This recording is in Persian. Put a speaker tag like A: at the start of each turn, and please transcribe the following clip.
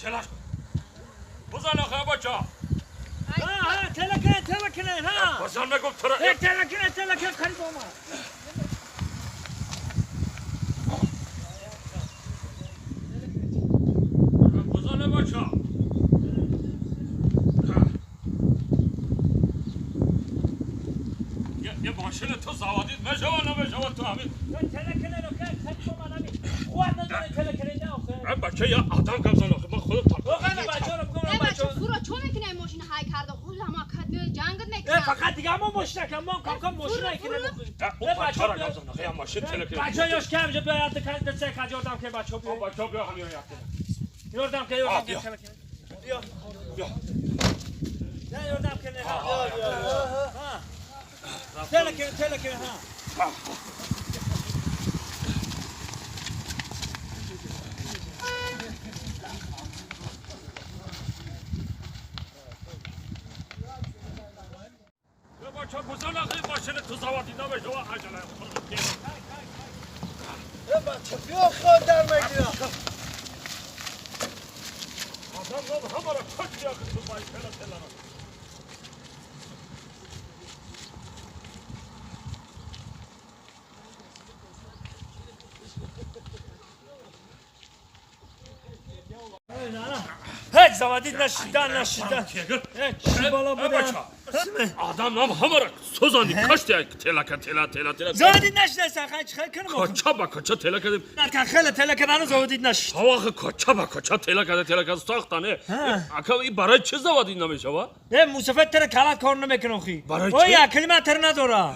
A: تلاش کن بزن آخه بچه
B: ها تلکنه ها
A: بزن نگم ترا
B: تلکنه خرید اومد
A: بزن بچه یه ماشین تو زوادید مجوه نمجوه تو همین
B: تلکنه رو خرید اومد همین خواهد نداره تلکنه نه آخه
A: بچه یا آدم کم زن آخه من خودم
B: آخه نه بچه رو بگم بچه
C: سورا چون میکنه این ماشین های کرده خود همه کد جنگت میکنه
B: فقط دیگه ما مشتکم ما کام ماشین هایی که نمیخوریم
A: اون بچه را کم زن آخه یا ماشین تلکنه
B: بچه یاش کم جا بیاید دسته کج یاردم که بچه بیا
A: بچه بیا همین
B: یاردم که تلکنه بیا نه یاردم که نه ها تلکنه ها
A: بچه بزن آخه ماشین تو زوادید نمجوه عجله
D: بچه بیا خود در مگیرم
A: آدم همه را کچ بیا که تو باید تلا
B: هیچ زمادید نشیدن چی بالا بوده
A: آدم نام همه را سوزاندی کشتی تلا
B: زمادید نشیدن سرخنچ خیلی کنم
A: کچا با کچا تلا کردیم
B: نرکن خیلی تلکنه زمادید نشید
A: آخه کچا با کچا تلا کرده ساختانه اکا این برای چه زوادی نمیشه وا؟
B: موسفت تر کلات کار نمیکنه خی
A: برای
B: او
A: چه؟
B: یا کلمه تر نداره